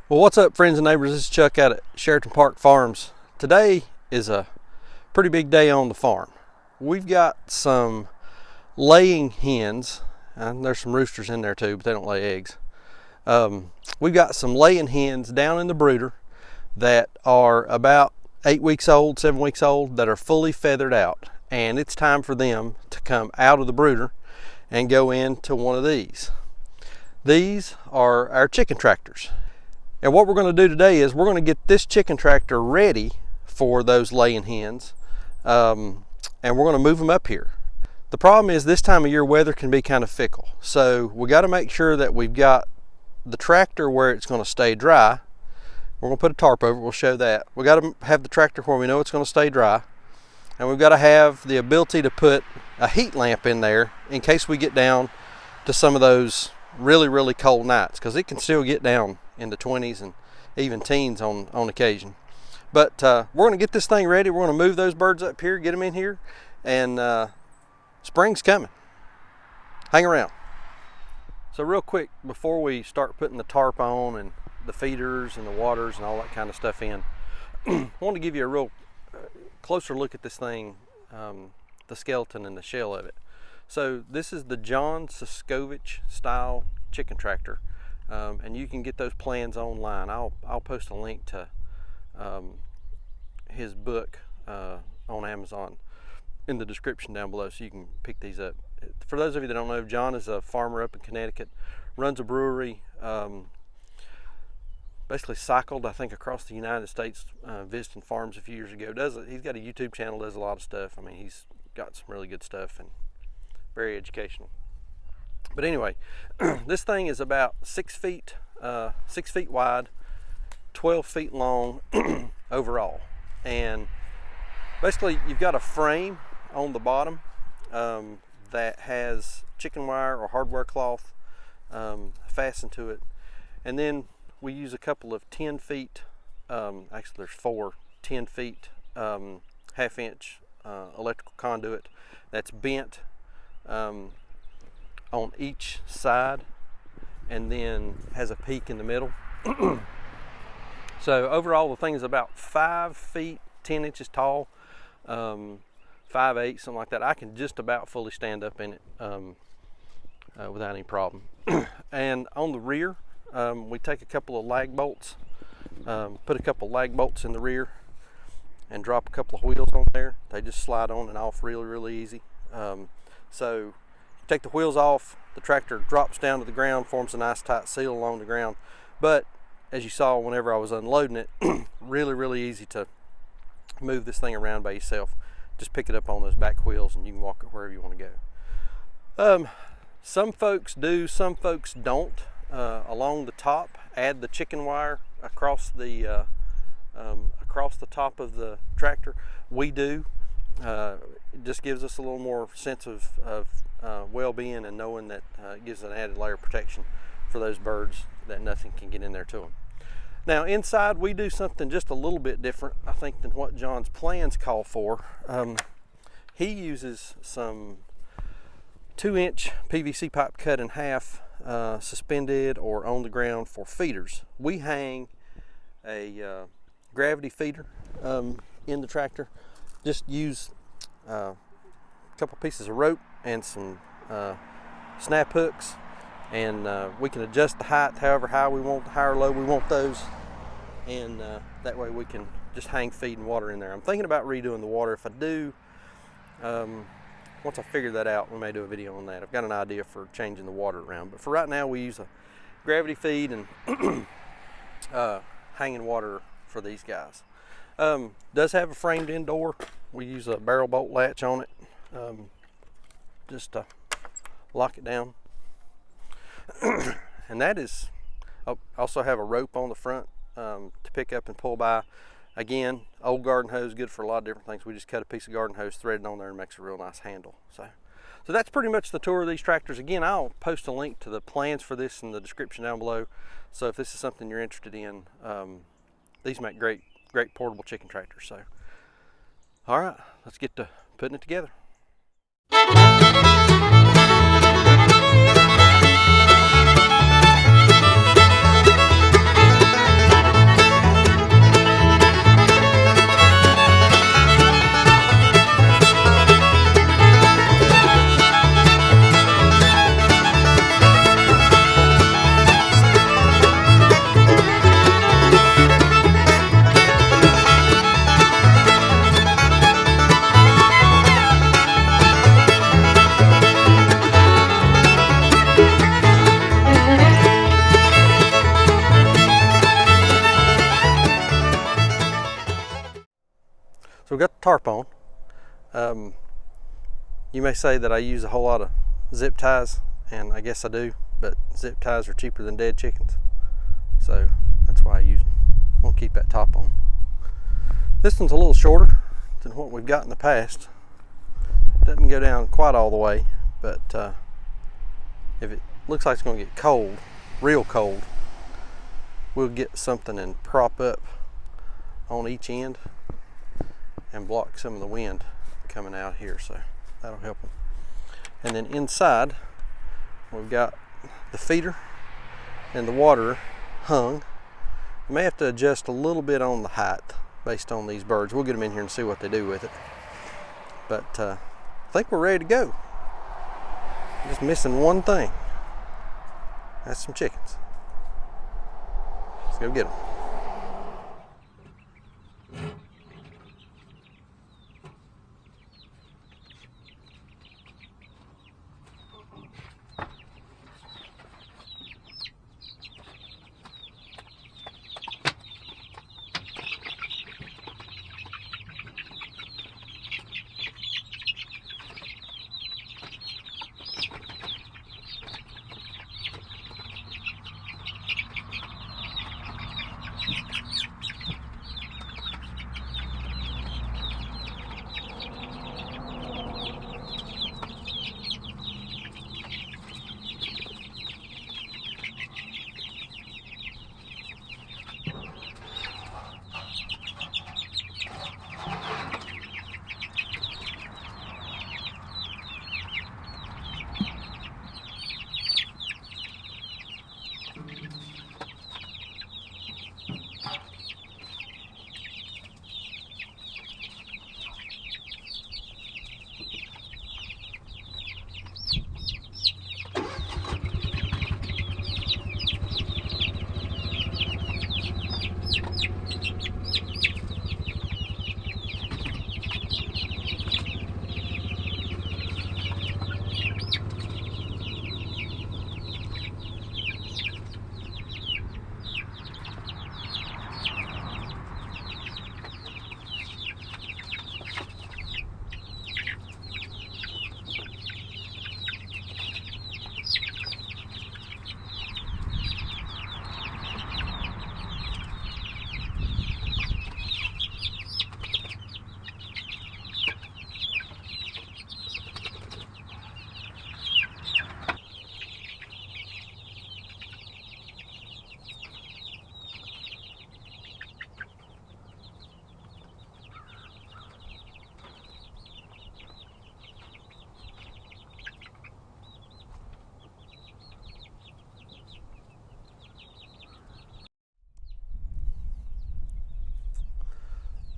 Well, what's up, friends and neighbors? This is Chuck out at Sheraton Park Farms. Today is a pretty big day on the farm. We've got some laying hens, and there's some roosters in there too, but they don't lay eggs. We've got some laying hens down in the brooder that are about 8 weeks old, 7 weeks old, that are fully feathered out, and it's time for them to come out of the brooder and go into one of these. These are our chicken tractors. And what we're going to do today is we're going to get this chicken tractor ready for those laying hens, and we're going to move them up here. The problem is this time of year weather can be kind of fickle, so we got to make sure that we've got the tractor where it's going to stay dry. We're going to put a tarp over it, we'll show that. We got to have the tractor where we know it's going to stay dry, and we've got to have the ability to put a heat lamp in there in case we get down to some of those really cold nights, because it can still get down in the 20s and even teens on occasion. But we're going to get this thing ready. We're going to move those birds up here, get them in here, and spring's coming. Hang around. So real quick, before we start putting the tarp on and the feeders and the waters and all that kind of stuff in, I want to give you a real closer look at this thing, the skeleton and the shell of it. So this is the John Suscovich style chicken tractor, and you can get those plans online. I'll post a link to his book on Amazon in the description down below, so you can pick these up. For those of you that don't know, John is a farmer up in Connecticut, runs a brewery, basically cycled, I think, across the United States, visiting farms a few years ago. He's got a YouTube channel, does a lot of stuff. I mean, he's got some really good stuff and very educational. But anyway, this thing is about 6 feet wide, 12 feet long overall. And basically you've got a frame on the bottom that has chicken wire or hardware cloth fastened to it. And then we use a couple of 10 feet, actually there's 4 10 feet half-inch electrical conduit that's bent on each side, and then has a peak in the middle. So overall the thing is about 5 feet 10 inches tall, 5'8", something like that. I can just about fully stand up in it without any problem. And on the rear, we take a couple of lag bolts, put a couple of lag bolts in the rear and drop a couple of wheels on there. They just slide on and off really easy. So you take the wheels off, the tractor drops down to the ground, forms a nice tight seal along the ground. But as you saw whenever I was unloading it, really easy to move this thing around by yourself. Just pick it up on those back wheels and you can walk it wherever you want to go. Some folks do, some folks don't. Along the top, add the chicken wire across the top of the tractor. We do. It just gives us a little more sense of well-being, and knowing that it gives an added layer of protection for those birds, that nothing can get in there to them. Now inside we do something just a little bit different, I think, than what John's plans call for. He uses some 2-inch PVC pipe cut in half, suspended or on the ground for feeders. We hang a gravity feeder in the tractor. Just use a couple pieces of rope and some snap hooks, and we can adjust the height however high we want, high or low we want those, and that way we can just hang feed and water in there. I'm thinking about redoing the water. If I do, once I figure that out, we may do a video on that. I've got an idea for changing the water around, but for right now we use a gravity feed and hanging water for these guys. Does have a framed in door. We use a barrel bolt latch on it, just to lock it down. And that is, I also have a rope on the front to pick up and pull by. Again, old garden hose, good for a lot of different things. We just cut a piece of garden hose, thread it on there, and makes a real nice handle. So that's pretty much the tour of these tractors. Again, I'll post a link to the plans for this in the description down below. So if this is something you're interested in, these make great portable chicken tractors. So, all right, let's get to putting it together. So we've got the tarp on. You may say that I use a whole lot of zip ties, and I guess I do, but zip ties are cheaper than dead chickens. So that's why I use them. We'll keep that top on. This one's a little shorter than what we've got in the past. Doesn't go down quite all the way, but if it looks like it's going to get cold, real cold, we'll get something and prop up on each end and block some of the wind coming out here, so that'll help them. And then inside we've got the feeder and the water hung. I may have to adjust a little bit on the height based on these birds. We'll get them in here and see what they do with it. But I think we're ready to go. Just missing one thing. That's some chickens. Let's go get them.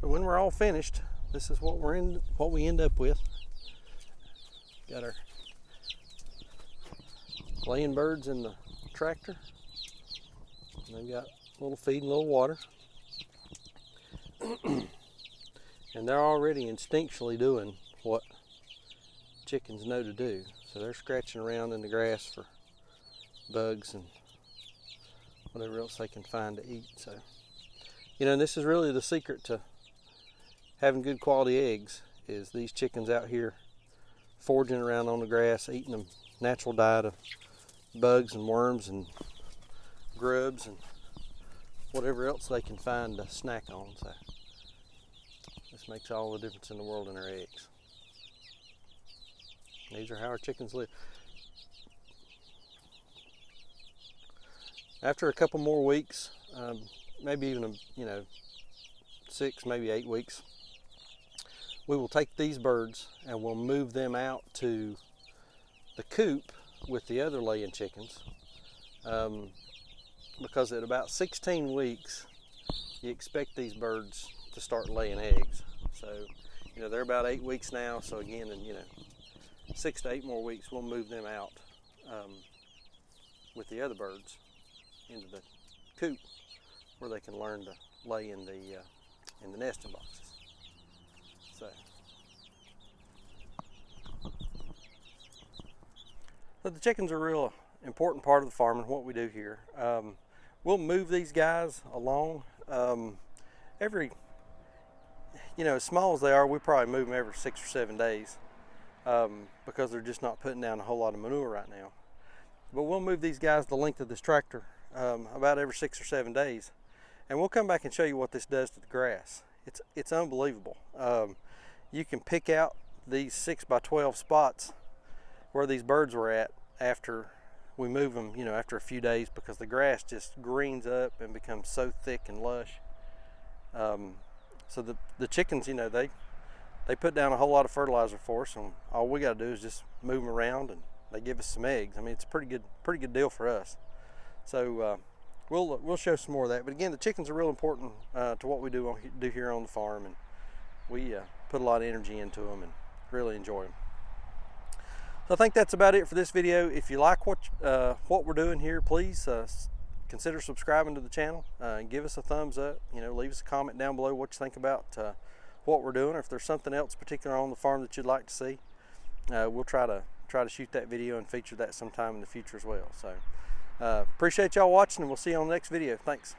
So when we're all finished, this is what we end up with. Got our laying birds in the tractor. And they've got a little feed and a little water. And they're already instinctually doing what chickens know to do. So they're scratching around in the grass for bugs and whatever else they can find to eat. So, you know, and this is really the secret to having good quality eggs, is these chickens out here foraging around on the grass, eating the natural diet of bugs and worms and grubs and whatever else they can find to snack on. So this makes all the difference in the world in their eggs. These are how our chickens live. After a couple more weeks, maybe even 6, maybe 8 weeks, we will take these birds and we'll move them out to the coop with the other laying chickens, because at about 16 weeks you expect these birds to start laying eggs. So, you know, they're about 8 weeks now, so again, in 6 to 8 more weeks we'll move them out with the other birds into the coop where they can learn to lay in the nesting boxes. So the chickens are a real important part of the farm and what we do here. We'll move these guys along every, as small as they are, we probably move them every 6 or 7 days because they're just not putting down a whole lot of manure right now. But we'll move these guys the length of this tractor about every 6 or 7 days, and we'll come back and show you what this does to the grass. It's unbelievable. You can pick out these 6 by 12 spots where these birds were at after we move them, after a few days, because the grass just greens up and becomes so thick and lush. So the chickens, they put down a whole lot of fertilizer for us, and all we got to do is just move them around, and they give us some eggs. I mean, it's a pretty good deal for us. So we'll show some more of that. But again, the chickens are real important to what we do here on the farm, and we put a lot of energy into them and really enjoy them. So I think that's about it for this video. If you like what we're doing here, please consider subscribing to the channel. Give us a thumbs up. Leave us a comment down below what you think about what we're doing, or if there's something else particular on the farm that you'd like to see. We'll try to shoot that video and feature that sometime in the future as well. So appreciate y'all watching, and we'll see you on the next video. Thanks.